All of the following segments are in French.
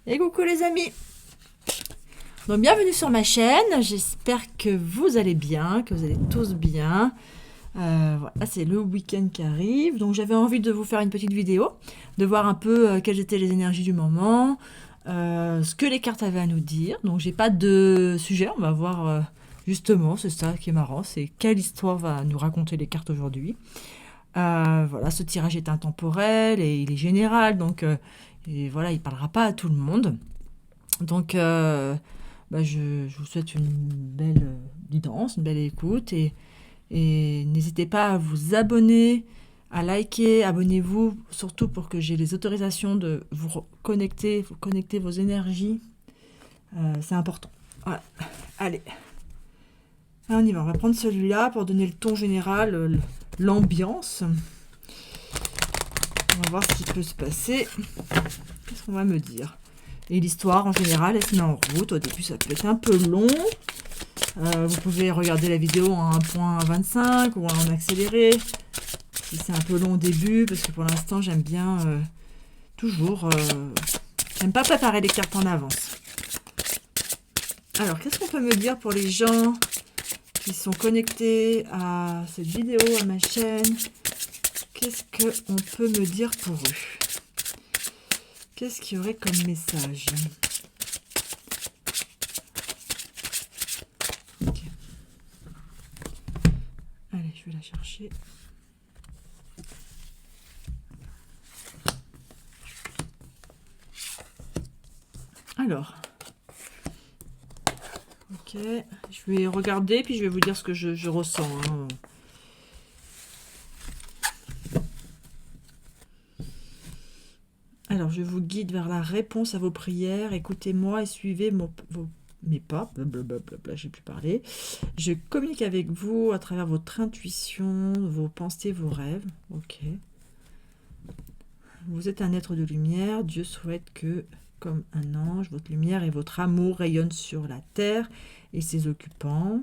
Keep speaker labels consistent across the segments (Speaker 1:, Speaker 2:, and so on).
Speaker 1: Et coucou les amis. Donc bienvenue sur ma chaîne, j'espère que vous allez bien, que vous allez tous bien. Voilà, c'est le week-end qui arrive, donc j'avais envie de vous faire une petite vidéo, de voir un peu quelles étaient les énergies du moment, ce que les cartes avaient à nous dire. Donc j'ai pas de sujet, on va voir justement, c'est ça qui est marrant, c'est quelle histoire va nous raconter les cartes aujourd'hui. Voilà, ce tirage est intemporel et il est général, donc et voilà, il parlera pas à tout le monde. Donc, je vous souhaite une belle guidance, une belle écoute et n'hésitez pas à vous abonner, à liker, abonnez-vous surtout pour que j'ai les autorisations de vous connecter vos énergies. C'est important. Voilà. Allez, on y va. On va prendre celui-là pour donner le ton général, l'ambiance. On va voir ce qui peut se passer. Qu'est-ce qu'on va me dire? Et l'histoire, en général, elle se met en route. Au début, ça peut être un peu long. Vous pouvez regarder la vidéo en 1.25 ou en accéléré. Si c'est un peu long au début, parce que pour l'instant, j'aime bien toujours... j'aime pas préparer les cartes en avance. Alors, qu'est-ce qu'on peut me dire pour les gens qui sont connectés à cette vidéo, à ma chaîne? Qu'est-ce qu'on peut me dire pour eux? Qu'est-ce qu'il y aurait comme message? Okay. Allez, je vais la chercher. Alors, ok, je vais regarder puis je vais vous dire ce que je ressens. Hein. Alors, je vous guide vers la réponse à vos prières. Écoutez-moi et suivez mes pas. Blablabla, j'ai pu parler. Je communique avec vous à travers votre intuition, vos pensées, vos rêves. Ok. Vous êtes un être de lumière. Dieu souhaite que, comme un ange, votre lumière et votre amour rayonnent sur la terre et ses occupants.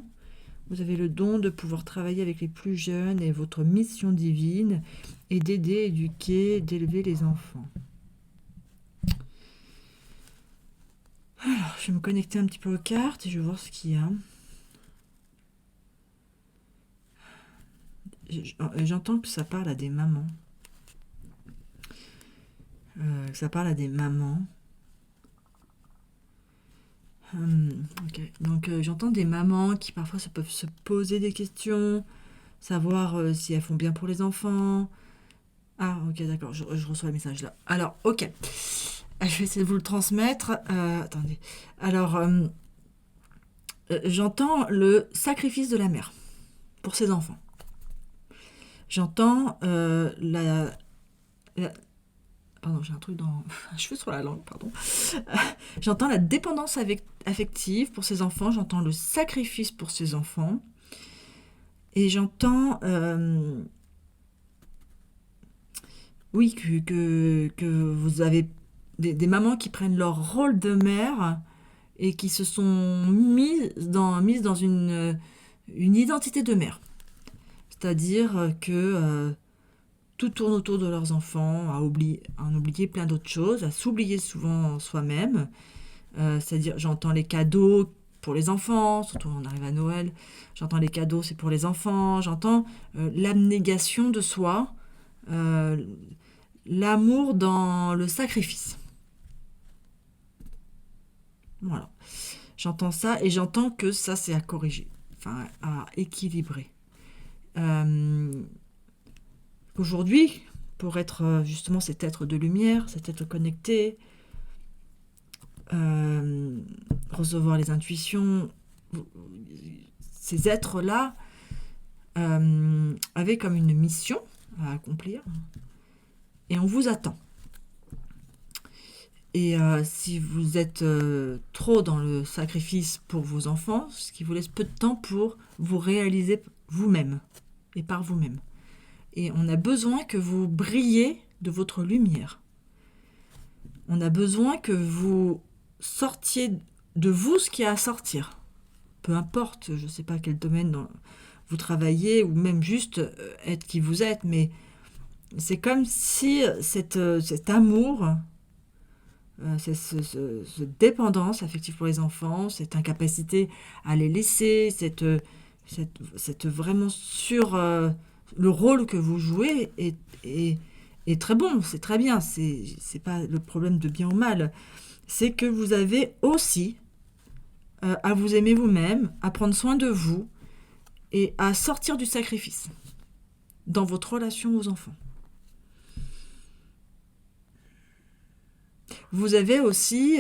Speaker 1: Vous avez le don de pouvoir travailler avec les plus jeunes et votre mission divine est d'aider, éduquer, d'élever les enfants. Alors, je vais me connecter un petit peu aux cartes et je vais voir ce qu'il y a. J'entends que ça parle à des mamans. Ça parle à des mamans. Okay. Donc, j'entends des mamans qui parfois peuvent se poser des questions, savoir si elles font bien pour les enfants. Ah, ok, d'accord, je reçois le message là. Alors, ok. Je vais essayer de vous le transmettre. Attendez. Alors, j'entends le sacrifice de la mère pour ses enfants. J'entends pardon, j'ai un truc dans... un cheveu sur la langue, pardon. J'entends la dépendance affective pour ses enfants. J'entends le sacrifice pour ses enfants. Et j'entends... oui, que vous avez des mamans qui prennent leur rôle de mère et qui se sont mises dans une identité de mère. C'est-à-dire que tout tourne autour de leurs enfants, à en oublier plein d'autres choses, à s'oublier souvent soi-même. C'est-à-dire, j'entends les cadeaux pour les enfants, surtout on arrive à Noël, j'entends les cadeaux, c'est pour les enfants, j'entends l'abnégation de soi, l'amour dans le sacrifice. Voilà. J'entends ça et j'entends que ça, c'est à corriger, enfin, à équilibrer. Aujourd'hui, pour être justement cet être de lumière, cet être connecté, recevoir les intuitions, ces êtres-là avaient comme une mission à accomplir et on vous attend. Et si vous êtes trop dans le sacrifice pour vos enfants, ce qui vous laisse peu de temps pour vous réaliser vous-même et par vous-même. Et on a besoin que vous brillez de votre lumière. On a besoin que vous sortiez de vous ce qu'il y a à sortir. Peu importe, je ne sais pas quel domaine vous travaillez, ou même juste être qui vous êtes, mais c'est comme si cet amour cette dépendance affective pour les enfants, cette incapacité à les laisser, cette vraiment sur le rôle que vous jouez est très bon, c'est très bien, c'est pas le problème de bien ou mal, c'est que vous avez aussi à vous aimer vous-même, à prendre soin de vous et à sortir du sacrifice dans votre relation aux enfants. Vous avez aussi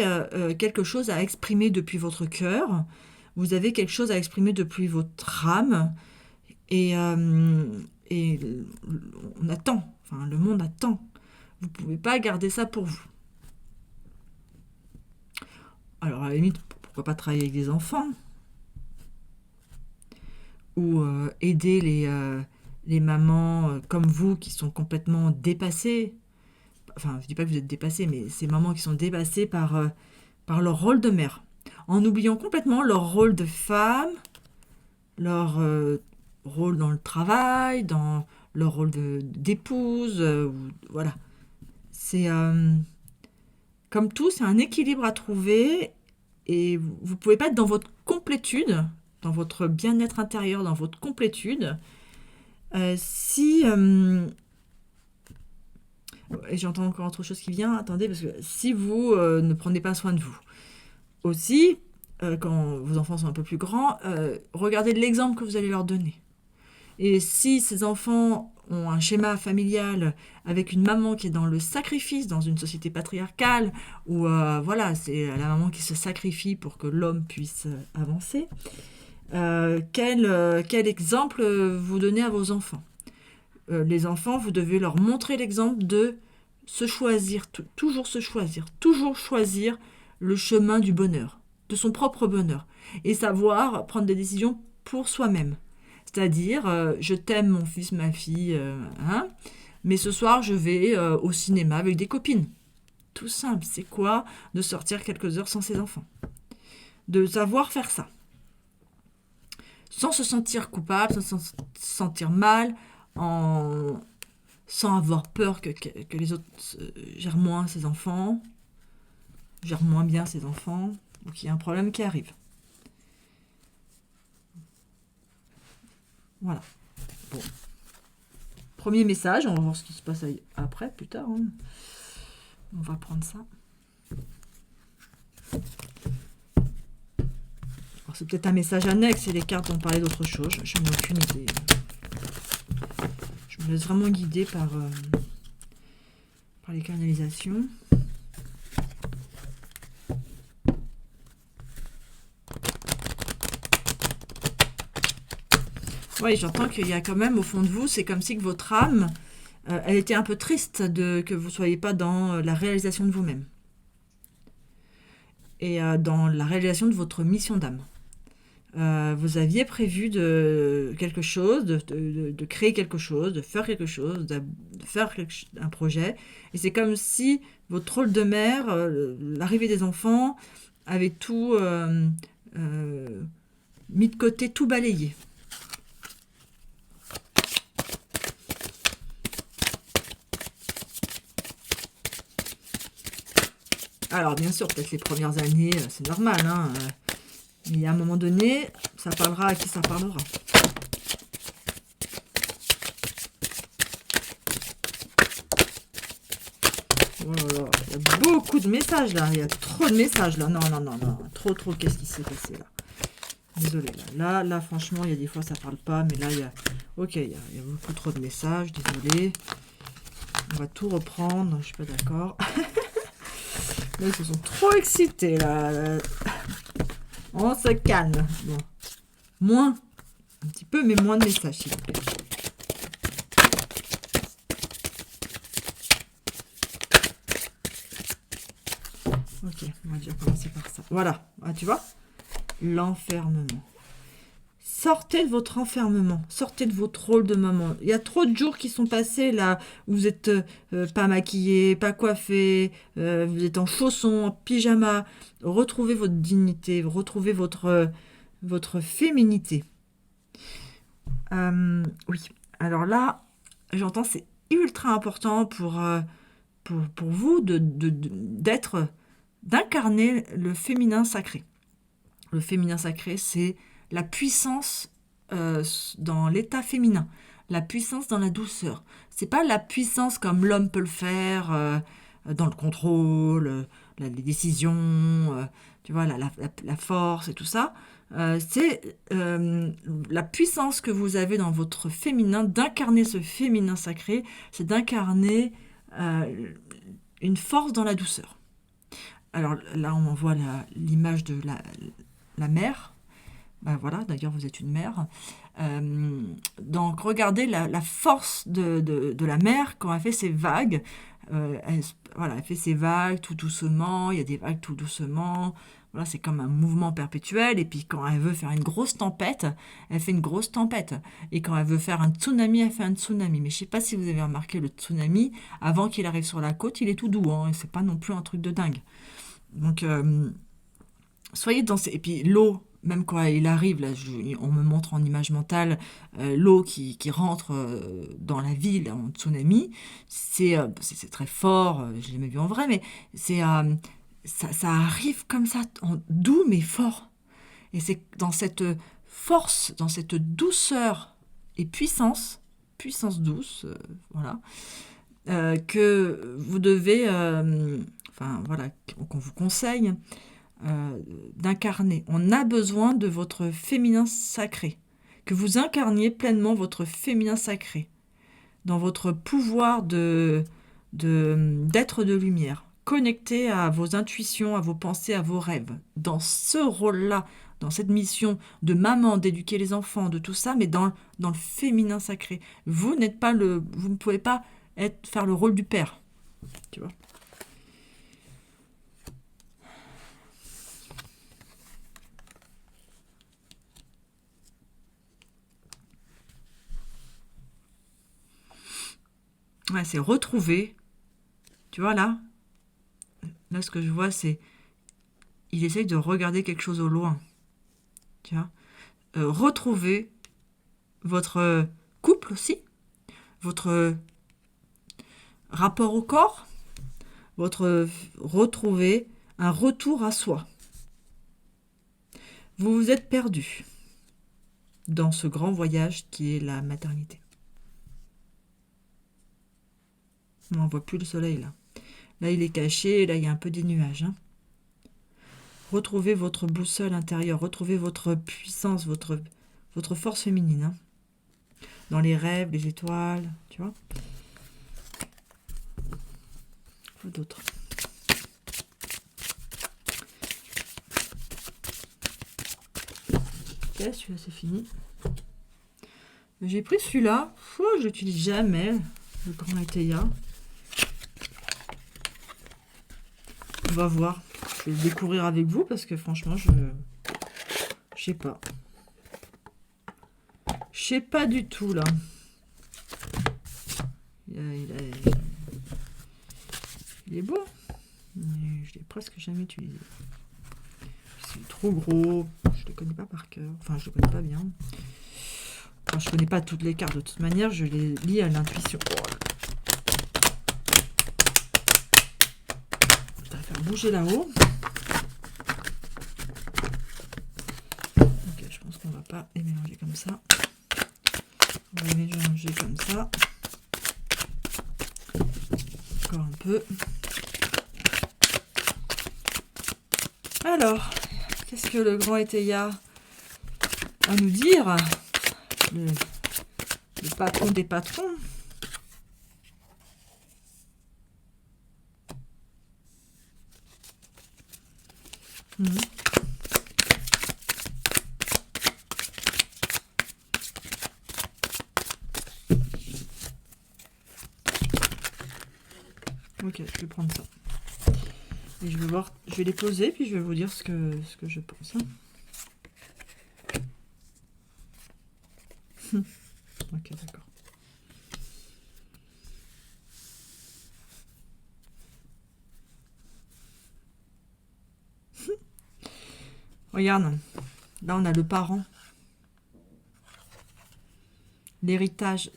Speaker 1: quelque chose à exprimer depuis votre cœur, vous avez quelque chose à exprimer depuis votre âme, et on attend, enfin le monde attend. Vous ne pouvez pas garder ça pour vous. Alors à la limite, pourquoi pas travailler avec des enfants ou aider les mamans comme vous qui sont complètement dépassées. Enfin, je ne dis pas que vous êtes dépassées, mais ces mamans qui sont dépassées par leur rôle de mère, en oubliant complètement leur rôle de femme, leur rôle dans le travail, dans leur rôle d'épouse, voilà. C'est comme tout, c'est un équilibre à trouver et vous ne pouvez pas être dans votre complétude, dans votre bien-être intérieur, dans votre complétude, si... et j'entends encore autre chose qui vient, attendez, parce que si vous ne prenez pas soin de vous. Aussi, quand vos enfants sont un peu plus grands, regardez l'exemple que vous allez leur donner. Et si ces enfants ont un schéma familial avec une maman qui est dans le sacrifice, dans une société patriarcale, où voilà, c'est la maman qui se sacrifie pour que l'homme puisse avancer, quel exemple vous donnez à vos enfants? Les enfants, vous devez leur montrer l'exemple de se choisir, toujours se choisir, toujours choisir le chemin du bonheur, de son propre bonheur, et savoir prendre des décisions pour soi-même. C'est-à-dire, je t'aime mon fils, ma fille, mais ce soir je vais au cinéma avec des copines. Tout simple, c'est quoi de sortir quelques heures sans ses enfants? De savoir faire ça. Sans se sentir coupable, sans se sentir mal, sans avoir peur que les autres gèrent moins ses enfants, gèrent moins bien ses enfants, ou qu'il y a un problème qui arrive. Voilà. Bon. Premier message, on va voir ce qui se passe après, plus tard. On va prendre ça. Alors, c'est peut-être un message annexe et les cartes vont parler d'autre chose. Je n'en ai aucune idée. Je me laisse vraiment guider par les canalisations. Oui, j'entends qu'il y a quand même au fond de vous, c'est comme si que votre âme, elle était un peu triste que vous ne soyez pas dans la réalisation de vous-même. Et dans la réalisation de votre mission d'âme. Vous aviez prévu quelque chose, de créer quelque chose, de faire quelque chose, de faire un projet. Et c'est comme si votre rôle de mère, l'arrivée des enfants, avait tout mis de côté, tout balayé. Alors, bien sûr, peut-être les premières années, c'est normal, hein. Mais à un moment donné, ça parlera à qui ça parlera. Oh là là, il y a beaucoup de messages là. Il y a trop de messages là. Non. Trop. Qu'est-ce qui s'est passé là? Désolée. Là, franchement, il y a des fois ça parle pas. Mais là, il y a... Ok, il y a beaucoup trop de messages. Désolée. On va tout reprendre. Je suis pas d'accord. Là, ils se sont trop excités là. On se calme. Bon. Moins. Un petit peu, mais moins de messages, s'il vous plaît. Ok, on va déjà commencer par ça. Voilà, tu vois, l'enfermement. Sortez de votre enfermement, sortez de votre rôle de maman. Il y a trop de jours qui sont passés là où vous êtes pas maquillé, pas coiffé, vous êtes en chaussons, en pyjama. Retrouvez votre dignité, retrouvez votre féminité. Oui, alors là, j'entends, c'est ultra important pour vous d'être d'incarner le féminin sacré. Le féminin sacré, c'est la puissance dans l'état féminin, la puissance dans la douceur. C'est pas la puissance comme l'homme peut le faire dans le contrôle, les décisions, tu vois, la force et tout ça. C'est la puissance que vous avez dans votre féminin, d'incarner ce féminin sacré, c'est d'incarner une force dans la douceur. Alors là, on voit l'image de la mère. Ben voilà, d'ailleurs, vous êtes une mère. Donc, regardez la force de la mer quand elle fait ses vagues. Elle fait ses vagues tout doucement. Il y a des vagues tout doucement. Voilà, c'est comme un mouvement perpétuel. Et puis, quand elle veut faire une grosse tempête, elle fait une grosse tempête. Et quand elle veut faire un tsunami, elle fait un tsunami. Mais je ne sais pas si vous avez remarqué, le tsunami, avant qu'il arrive sur la côte, il est tout doux. Hein, et c'est pas non plus un truc de dingue. Donc, soyez dans ces... Et puis, l'eau, même quand il arrive, là, on me montre en image mentale l'eau qui rentre dans la ville en tsunami, c'est très fort, je l'ai jamais vu en vrai, mais ça arrive comme ça, en doux mais fort. Et c'est dans cette force, dans cette douceur et puissance douce, voilà, que vous devez, enfin voilà, qu'on vous conseille d'incarner. On a besoin de votre féminin sacré. Que vous incarniez pleinement votre féminin sacré dans votre pouvoir d'être de lumière, connecté à vos intuitions, à vos pensées, à vos rêves. Dans ce rôle-là, dans cette mission de maman, d'éduquer les enfants, de tout ça, mais dans le féminin sacré. Vous ne pouvez pas faire le rôle du père. Tu vois. Ouais, c'est retrouver. Tu vois là, ce que je vois, c'est il essaye de regarder quelque chose au loin. Tu vois, retrouver votre couple aussi, votre rapport au corps, retrouver un retour à soi. Vous vous êtes perdu dans ce grand voyage qui est la maternité. On ne voit plus le soleil là. Là, il est caché, là, il y a un peu des nuages. Hein. Retrouvez votre boussole intérieure, retrouvez votre puissance, votre force féminine. Hein. Dans les rêves, les étoiles, tu vois. Quoi d'autre ? Ok, celui-là, c'est fini. J'ai pris celui-là. Je l'utilise jamais, le grand Eteia. On va voir. Je vais le découvrir avec vous parce que franchement, je sais pas. Je sais pas du tout là. Il est beau, mais je l'ai presque jamais utilisé. C'est trop gros. Je le connais pas par cœur. Enfin, je le connais pas bien. Enfin, je connais pas toutes les cartes. De toute manière, je les lis à l'intuition. Je vais faire bouger là-haut. Ok, je pense qu'on va pas les mélanger comme ça. On va les mélanger comme ça. Encore un peu. Alors, qu'est-ce que le grand Eteia a à nous dire, le patron des patrons? Ok, je vais prendre ça. Et je vais les poser, puis je vais vous dire ce que je pense. Hein. Ok, d'accord. Regarde, là on a le parent. L'héritage.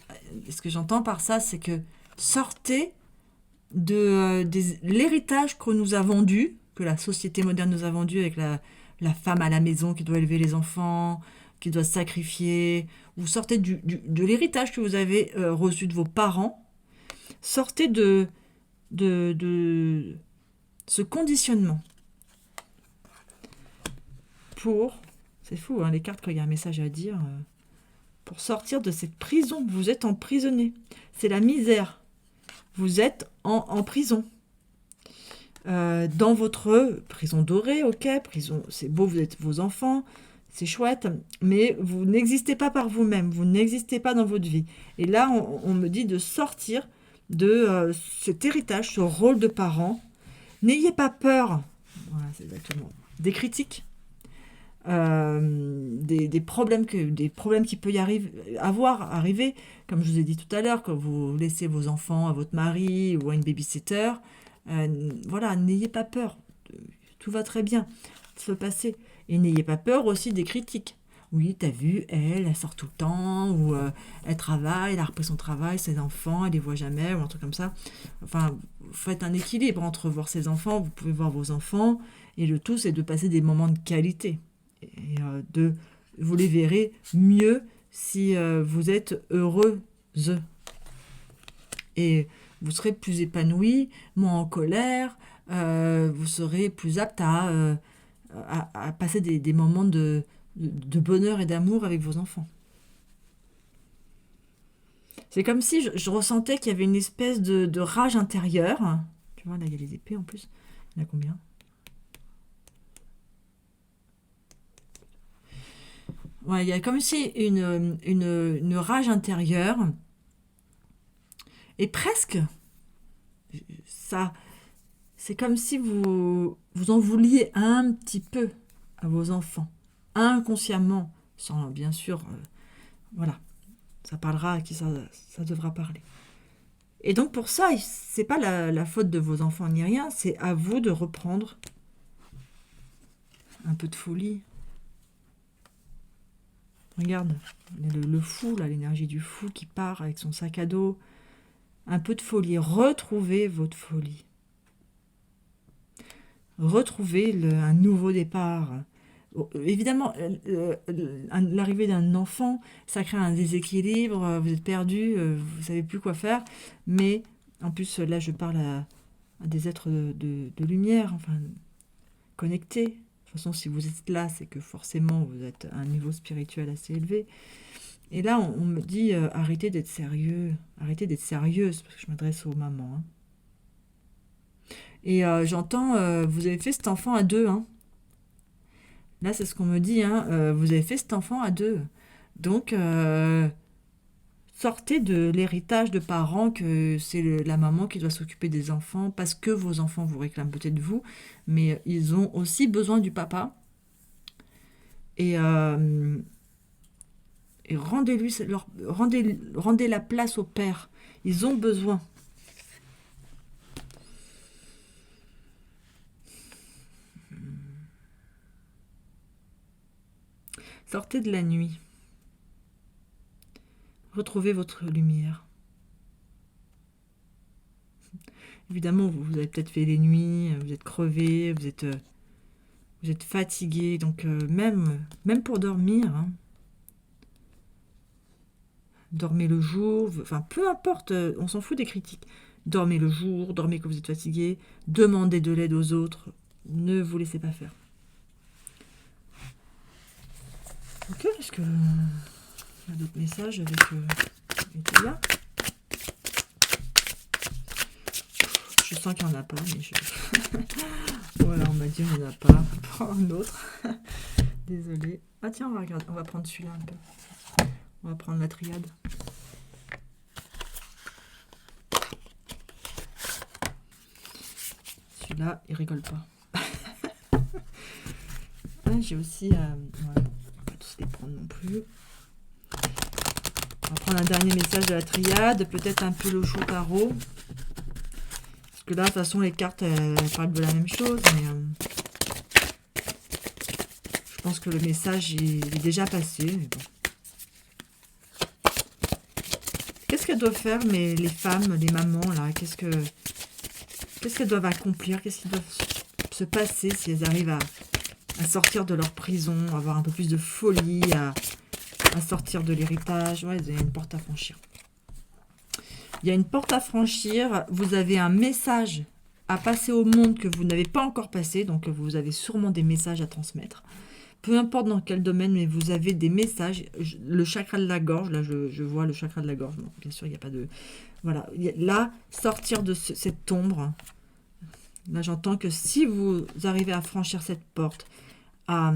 Speaker 1: Ce que j'entends par ça, c'est que sortez de l'héritage qu'on nous a vendu, que la société moderne nous a vendu avec la femme à la maison qui doit élever les enfants, qui doit se sacrifier. Vous sortez de l'héritage que vous avez reçu de vos parents. Sortez de ce conditionnement pour, c'est fou, hein, les cartes quand il y a un message à dire, pour sortir de cette prison. Vous êtes emprisonné. C'est la misère. Vous êtes en prison. Dans votre prison dorée, ok, prison, c'est beau, vous êtes vos enfants, c'est chouette, mais vous n'existez pas par vous-même, vous n'existez pas dans votre vie. Et là, on me dit de sortir de cet héritage, ce rôle de parent. N'ayez pas peur, voilà, c'est exactement, des critiques, des problèmes qui peut y arriver, comme je vous ai dit tout à l'heure, quand vous laissez vos enfants à votre mari ou à une babysitter. Voilà, n'ayez pas peur, tout va très bien se passer. Et n'ayez pas peur aussi des critiques. Oui, t'as vu, elle sort tout le temps, ou elle travaille, elle a repris son travail, ses enfants, elle les voit jamais, ou un truc comme ça. Enfin, faites un équilibre entre voir ses enfants, vous pouvez voir vos enfants, et le tout, c'est de passer des moments de qualité. Et vous les verrez mieux si vous êtes heureuse. Et vous serez plus épanoui, moins en colère, vous serez plus apte à passer des moments de bonheur et d'amour avec vos enfants. C'est comme si je ressentais qu'il y avait une espèce de rage intérieure. Tu vois, là, il y a les épées en plus. Il y en a combien ? Ouais, il y a comme si une rage intérieure. Et presque, ça, c'est comme si vous en vouliez un petit peu à vos enfants, inconsciemment, sans bien sûr, voilà, ça parlera à qui ça devra parler. Et donc pour ça, c'est pas la faute de vos enfants ni rien, c'est à vous de reprendre un peu de folie. Regarde, le fou, là, l'énergie du fou qui part avec son sac à dos. Un peu de folie. Retrouvez votre folie. Retrouvez un nouveau départ. Évidemment, l'arrivée d'un enfant, ça crée un déséquilibre, vous êtes perdu, vous ne savez plus quoi faire. Mais en plus, là, je parle à des êtres de lumière, enfin, connectés. De toute façon, si vous êtes là, c'est que forcément, vous êtes à un niveau spirituel assez élevé. Et là, on me dit, arrêtez d'être sérieux, arrêtez d'être sérieuse, parce que je m'adresse aux mamans. Hein. Et j'entends, vous avez fait cet enfant à deux. Hein. Là, c'est ce qu'on me dit, hein, vous avez fait cet enfant à deux. Donc, sortez de l'héritage de parents que c'est la maman qui doit s'occuper des enfants, parce que vos enfants vous réclament peut-être vous, mais ils ont aussi besoin du papa. Et rendez la place au père. Ils ont besoin. Sortez de la nuit. Retrouvez votre lumière. Évidemment, vous avez peut-être fait les nuits, vous êtes crevé, vous êtes fatigué, donc même pour dormir, hein, dormez le jour, enfin peu importe, on s'en fout des critiques. Dormez le jour, dormez quand vous êtes fatigué, demandez de l'aide aux autres, ne vous laissez pas faire. Ok, est-ce que il y a d'autres messages avec Théa? Je sens qu'il n'y en a pas, mais voilà, on m'a dit qu'il n'y en a pas. Prends un autre. Désolée. Ah tiens, on va prendre celui-là un peu. On va prendre la triade. Celui-là, il rigole pas. J'ai aussi... ouais, on va pas tous les prendre non plus. On va prendre un dernier message de la triade, peut-être un peu le chaud tarot. Parce que là, de toute façon, les cartes, elles parlent de la même chose, mais... je pense que le message il est déjà passé. Mais bon. Qu'est-ce qu'elles doivent faire, les femmes, les mamans, là? Qu'est-ce qu'elles doivent accomplir? Qu'est-ce qu'ils doivent se passer, si elles arrivent à sortir de leur prison, avoir un peu plus de folie, à sortir de l'héritage. Ouais, il y a une porte à franchir. Il y a une porte à franchir. Vous avez un message à passer au monde que vous n'avez pas encore passé. Donc, vous avez sûrement des messages à transmettre. Peu importe dans quel domaine, mais vous avez des messages. Le chakra de la gorge, là, je vois le chakra de la gorge. Bon, bien sûr, il n'y a pas de... Voilà. Là, sortir de cette ombre. Là, j'entends que si vous arrivez à franchir cette porte, à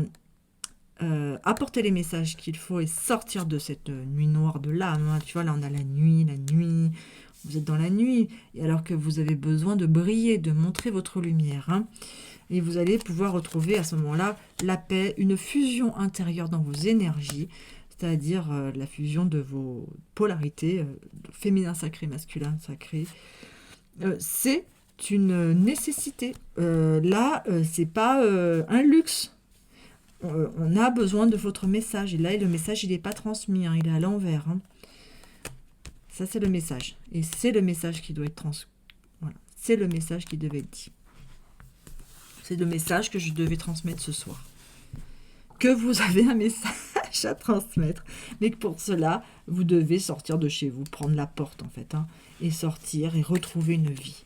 Speaker 1: apporter les messages qu'il faut et sortir de cette nuit noire de l'âme. Hein. Tu vois, là, on a la nuit. Vous êtes dans la nuit, et alors que vous avez besoin de briller, de montrer votre lumière. Hein. Et vous allez pouvoir retrouver à ce moment-là la paix, une fusion intérieure dans vos énergies, c'est-à-dire la fusion de vos polarités, féminin sacré, masculin sacré. C'est une nécessité. Là, c'est pas un luxe. On a besoin de votre message. Et là, le message, il n'est pas transmis, hein, il est à l'envers. Hein. Ça, c'est le message. Et c'est le message qui doit être transmis. Voilà. C'est le message qui devait être dit. C'est le message que je devais transmettre ce soir. Que vous avez un message à transmettre. Mais que pour cela, vous devez sortir de chez vous, prendre la porte en fait, hein, et sortir et retrouver une vie.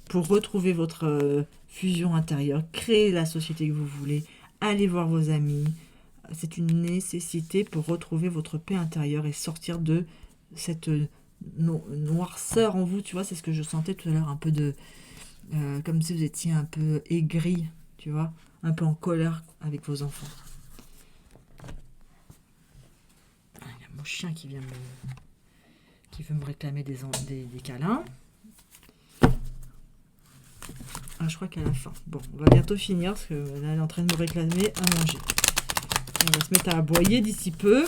Speaker 1: Pour retrouver votre fusion intérieure, créer la société que vous voulez, aller voir vos amis. C'est une nécessité pour retrouver votre paix intérieure et sortir de cette noirceur en vous. Tu vois, c'est ce que je sentais tout à l'heure, un peu de... comme si vous étiez un peu aigri, tu vois, un peu en colère avec vos enfants. Ah, il y a mon chien qui veut me réclamer des câlins. Ah, je crois qu'elle a faim. Bon, on va bientôt finir parce que là, elle est en train de me réclamer à manger. On va se mettre à aboyer d'ici peu.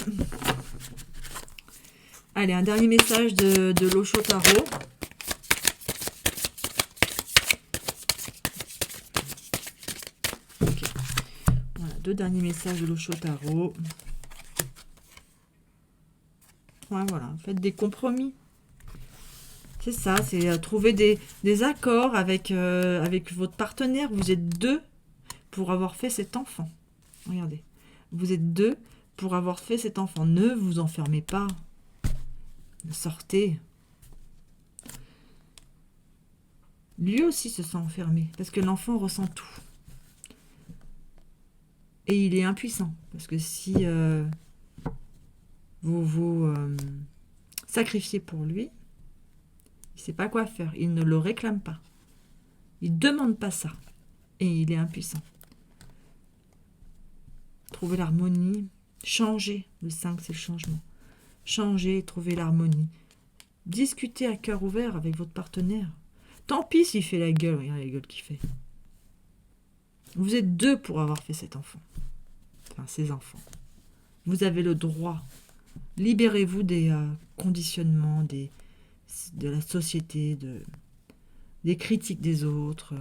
Speaker 1: Allez, un dernier message de l'Osho Tarot. Okay. Voilà, 2 derniers messages de l'Osho Tarot. Ouais, voilà, faites des compromis. C'est ça, c'est trouver des accords avec votre partenaire. Vous êtes 2 pour avoir fait cet enfant. Regardez, vous êtes 2 pour avoir fait cet enfant. Ne vous enfermez pas. Sortez. Lui aussi se sent enfermé, parce que l'enfant ressent tout. Et il est impuissant, parce que si vous vous sacrifiez pour lui, il ne sait pas quoi faire, il ne le réclame pas. Il ne demande pas ça, et il est impuissant. Trouver l'harmonie, changer, le 5 c'est le changement. Changer, trouver l'harmonie. Discutez à cœur ouvert avec votre partenaire. Tant pis s'il fait la gueule, regardez la gueule qu'il fait. Vous êtes 2 pour avoir fait cet enfant. Enfin, ces enfants. Vous avez le droit. Libérez-vous des conditionnements, de la société, des critiques des autres.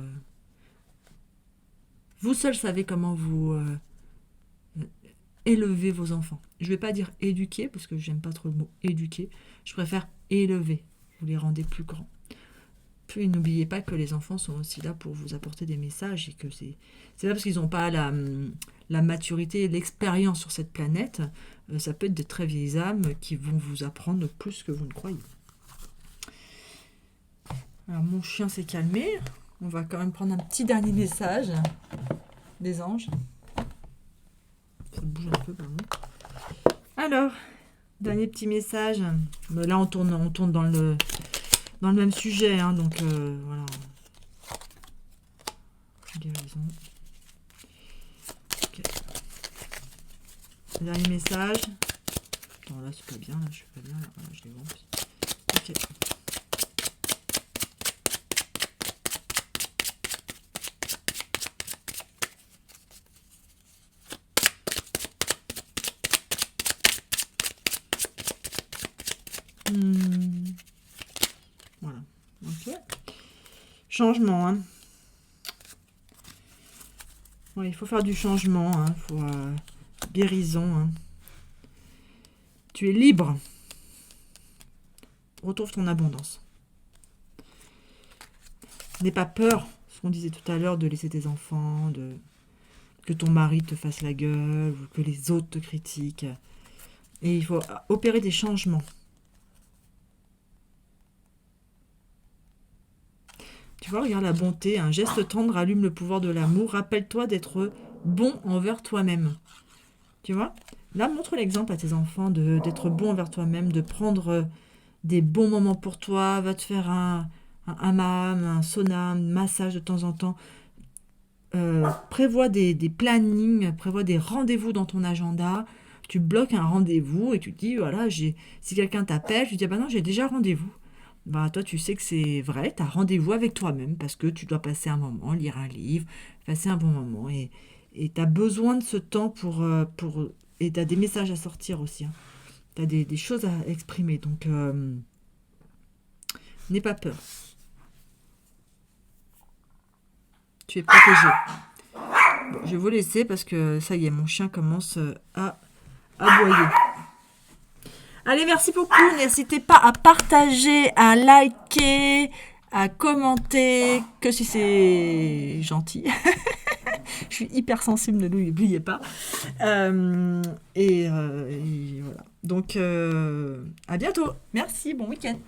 Speaker 1: Vous seul savez comment vous élevez vos enfants. Je ne vais pas dire éduquer, parce que j'aime pas trop le mot éduquer. Je préfère élever. Vous les rendez plus grands. Puis n'oubliez pas que les enfants sont aussi là pour vous apporter des messages et que c'est pas parce qu'ils n'ont pas la maturité et l'expérience sur cette planète. Ça peut être de très vieilles âmes qui vont vous apprendre plus que vous ne croyez. Alors mon chien s'est calmé. On va quand même prendre un petit dernier message des anges. Ça bouge un peu, pardon. Alors, dernier petit message. Mais là, on tourne dans le même sujet, hein, donc voilà. Guérison. Ok. Dernier message. Non, là, c'est pas bien, là, je suis pas bien, là, voilà, je les vois. Ok. Voilà. Ok. Changement. Hein. Ouais, il faut faire du changement. Hein. Il faut guérison. Hein. Tu es libre. Retrouve ton abondance. N'aie pas peur ce qu'on disait tout à l'heure, de laisser tes enfants, que ton mari te fasse la gueule, ou que les autres te critiquent. Et il faut opérer des changements. Tu vois, regarde la bonté, un geste tendre allume le pouvoir de l'amour. Rappelle-toi d'être bon envers toi-même. Tu vois? Là, montre l'exemple à tes enfants d'être bon envers toi-même, de prendre des bons moments pour toi. Va te faire un hammam, un sauna, un massage de temps en temps. Prévois des plannings, prévois des rendez-vous dans ton agenda. Tu bloques un rendez-vous et tu te dis, voilà, si quelqu'un t'appelle, tu dis, ah bah non, j'ai déjà rendez-vous. Bah, toi, tu sais que c'est vrai, tu as rendez-vous avec toi-même parce que tu dois passer un moment, lire un livre, passer un bon moment. Et tu as besoin de ce temps et tu as des messages à sortir aussi. Hein. Tu as des choses à exprimer. Donc, n'aie pas peur. Tu es protégé. Bon, je vais vous laisser parce que ça y est, mon chien commence à aboyer. Allez, merci beaucoup. N'hésitez pas à partager, à liker, à commenter, que si c'est gentil. Je suis hyper sensible, ne l'oubliez pas. Et voilà. Donc, à bientôt. Merci, bon week-end.